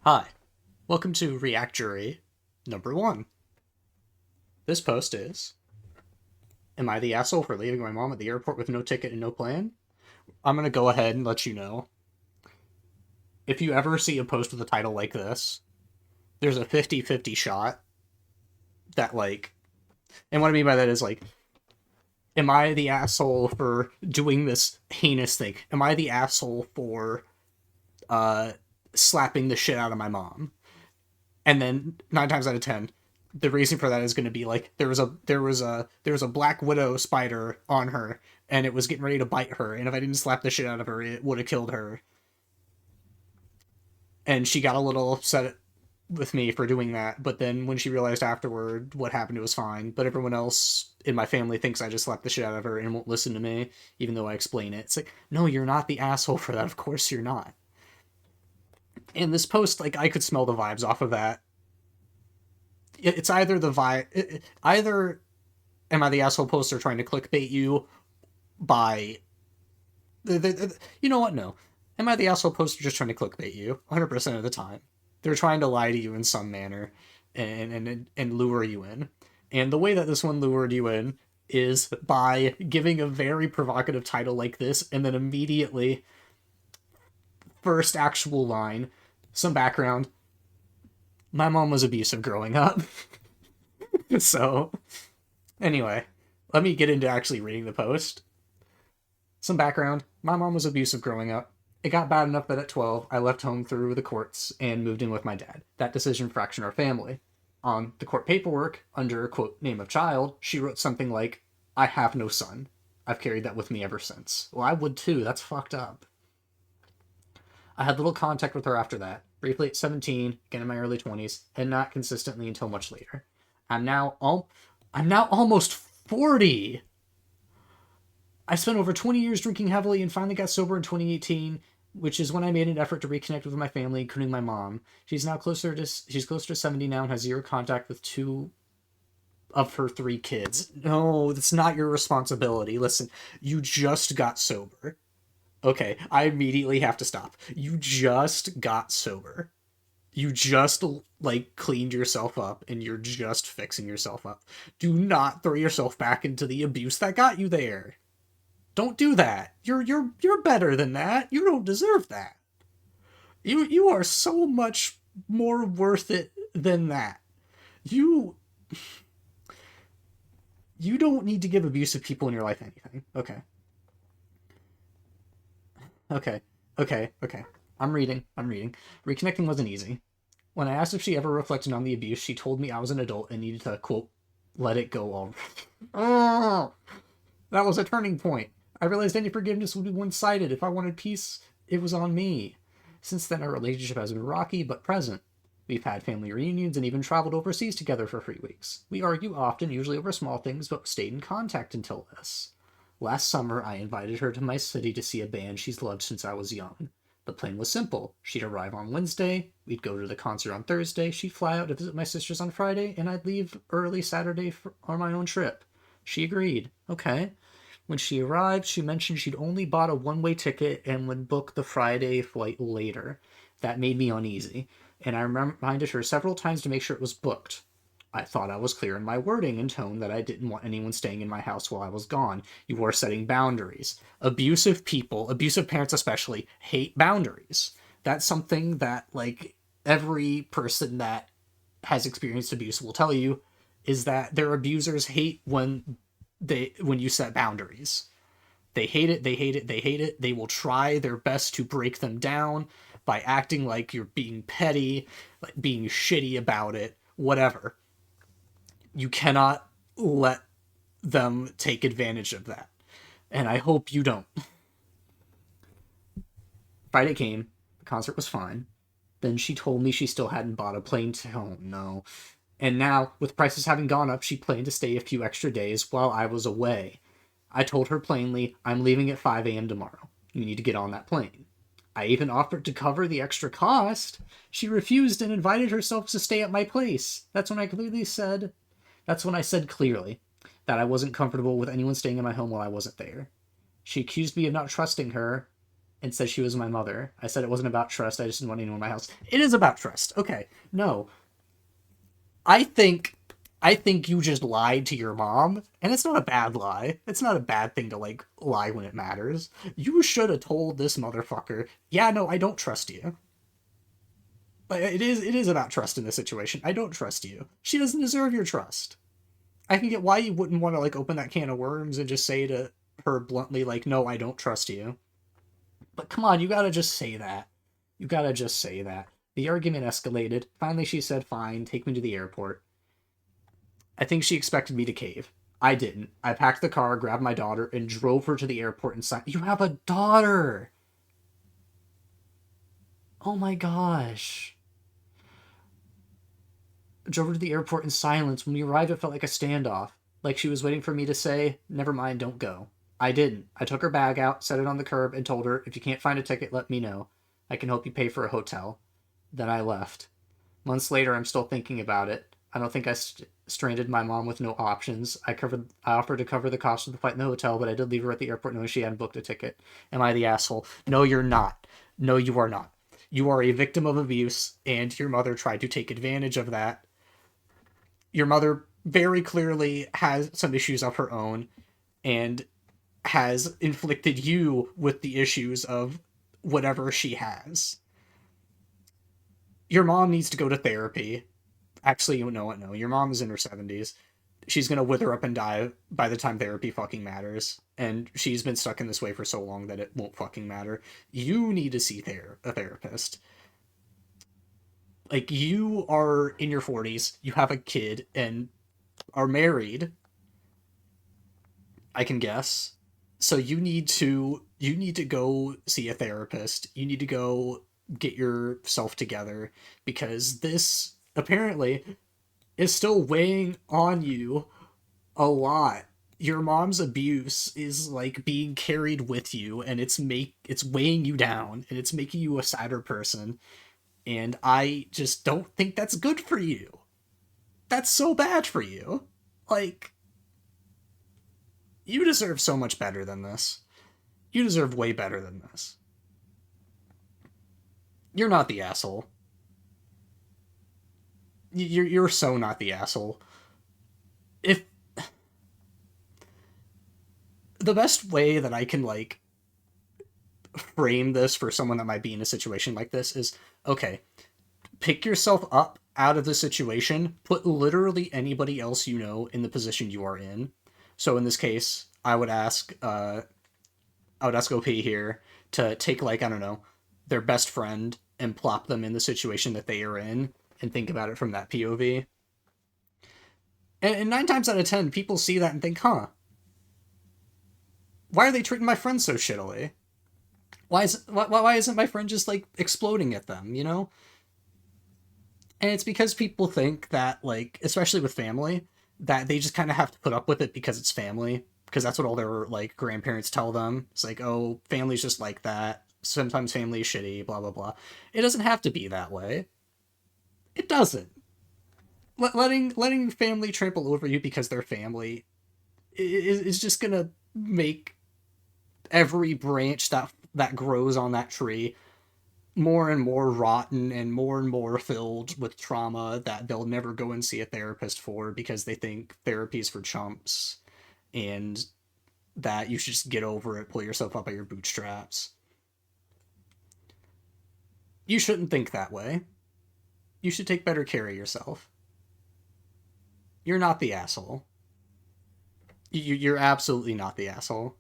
Hi, welcome to Reactory number 1. This post is, am I the asshole for leaving my mom at the airport with no ticket and no plan? I'm gonna go ahead and let you know. If you ever see a post with a title like this, there's a 50-50 shot that, and what I mean by that is, am I the asshole for doing this heinous thing? Am I the asshole for, slapping the shit out of my mom? And then 9 times out of 10, the reason for that is going to be there was a black widow spider on her, and it was getting ready to bite her, and if I didn't slap the shit out of her, it would have killed her. And she got a little upset with me for doing that, but then when she realized afterward what happened, it was fine. But everyone else in my family thinks I just slapped the shit out of her and won't listen to me, even though I explain it. It's like, no, you're not the asshole for that. Of course you're not. And this post, I could smell the vibes off of that. It's either the vibe, either am I the asshole poster trying to clickbait you by, you know what? No, am I the asshole poster just trying to clickbait you 100% of the time? They're trying to lie to you in some manner and lure you in. And the way that this one lured you in is by giving a very provocative title like this, and then immediately, first actual line, some background. My mom was abusive growing up. So, anyway, let me get into actually reading the post. Some background. My mom was abusive growing up. It got bad enough that at 12, I left home through the courts and moved in with my dad. That decision fractured our family. On the court paperwork, under, quote, name of child, she wrote something like, I have no son. I've carried that with me ever since. Well, I would too. That's fucked up. I had little contact with her after that. Briefly at 17, again in my early 20s, and not consistently until much later. I'm now almost 40. I spent over 20 years drinking heavily and finally got sober in 2018, which is when I made an effort to reconnect with my family, including my mom. She's closer to 70 now and has zero contact with 2 of her 3 kids. No, that's not your responsibility. Listen, you just got sober. Okay, I immediately have to stop. You just got sober. You just, cleaned yourself up, and you're just fixing yourself up. Do not throw yourself back into the abuse that got you there. Don't do that. You're better than that. You don't deserve that. You are so much more worth it than that. You you don't need to give abusive people in your life anything. Okay. Okay. Okay. I'm reading. Reconnecting wasn't easy. When I asked if she ever reflected on the abuse, she told me I was an adult and needed to, quote, let it go already. Oh, that was a turning point. I realized any forgiveness would be one-sided. If I wanted peace, it was on me. Since then, our relationship has been rocky but present. We've had family reunions and even traveled overseas together for 3 weeks. We argue often, usually over small things, but stayed in contact until this. Last summer, I invited her to my city to see a band she's loved since I was young. The plan was simple. She'd arrive on Wednesday, we'd go to the concert on Thursday, she'd fly out to visit my sisters on Friday, and I'd leave early Saturday on my own trip. She agreed. Okay. When she arrived, she mentioned she'd only bought a one-way ticket and would book the Friday flight later. That made me uneasy, and I reminded her several times to make sure it was booked. I thought I was clear in my wording and tone that I didn't want anyone staying in my house while I was gone. You are setting boundaries. Abusive people, abusive parents especially, hate boundaries. That's something that, every person that has experienced abuse will tell you, is that their abusers hate when you set boundaries. They hate it, they hate it, they hate it. They will try their best to break them down by acting like you're being petty, like being shitty about it, whatever. You cannot let them take advantage of that. And I hope you don't. Friday came. The concert was fine. Then she told me she still hadn't bought a plane to... Oh, no. And now, with prices having gone up, she planned to stay a few extra days while I was away. I told her plainly, I'm leaving at 5 a.m. tomorrow. You need to get on that plane. I even offered to cover the extra cost. She refused and invited herself to stay at my place. That's when I said clearly that I wasn't comfortable with anyone staying in my home while I wasn't there. She accused me of not trusting her and said she was my mother. I said it wasn't about trust. I just didn't want anyone in my house. It is about trust. Okay. No. I think you just lied to your mom, and it's not a bad lie. It's not a bad thing to like lie when it matters. You should have told this motherfucker, "Yeah, no, I don't trust you." Like it is about trust in this situation. I don't trust you. She doesn't deserve your trust. I can get why you wouldn't want to like open that can of worms and just say to her bluntly like, "No, I don't trust you." But come on, you gotta just say that. You gotta just say that. The argument escalated. Finally, she said, "Fine, take me to the airport." I think she expected me to cave. I didn't. I packed the car, grabbed my daughter, and drove her to the airport and signed. You have a daughter! Oh my gosh. I drove her to the airport in silence. When we arrived, it felt like a standoff. Like she was waiting for me to say, "Never mind, don't go." I didn't. I took her bag out, set it on the curb, and told her, "If you can't find a ticket, let me know. I can help you pay for a hotel." Then I left. Months later, I'm still thinking about it. I don't think I stranded my mom with no options. I offered to cover the cost of the flight in the hotel, but I did leave her at the airport knowing she hadn't booked a ticket. Am I the asshole? No, you're not. No, you are not. You are a victim of abuse, and your mother tried to take advantage of that. Your mother very clearly has some issues of her own, and has inflicted you with the issues of whatever she has. Your mom needs to go to therapy. Actually, you know what? No, your mom is in her 70s. She's gonna wither up and die by the time therapy fucking matters. And she's been stuck in this way for so long that it won't fucking matter. You need to see a therapist. Like, you are in your 40s, you have a kid, and are married, I can guess. So you need to go see a therapist. You need to go get yourself together, because this apparently is still weighing on you a lot. Your mom's abuse is like being carried with you, and it's weighing you down, and it's making you a sadder person. And I just don't think that's good for you. That's so bad for you. Like, you deserve so much better than this. You deserve way better than this. You're not the asshole. You're so not the asshole. If the best way that I can like frame this for someone that might be in a situation like this is, okay, pick yourself up out of the situation, put literally anybody else you know in the position you are in. So in this case, I would ask OP here to take, like, I don't know, their best friend and plop them in the situation that they are in and think about it from that POV. And 9 times out of 10, people see that and think, huh, why are they treating my friend so shittily? Why isn't my friend just like exploding at them, you know? And it's because people think that, like, especially with family, that they just kind of have to put up with it because it's family, because that's what all their like grandparents tell them. It's like, oh, family's just like that. Sometimes family is shitty, blah blah blah. It doesn't have to be that way. It doesn't. Letting family trample over you because they're family is just gonna make every branch that grows on that tree more and more rotten and more filled with trauma that they'll never go and see a therapist for, because they think therapy's for chumps, and that you should just get over it, pull yourself up by your bootstraps. You shouldn't think that way. You should take better care of yourself. You're not the asshole. You're absolutely not the asshole.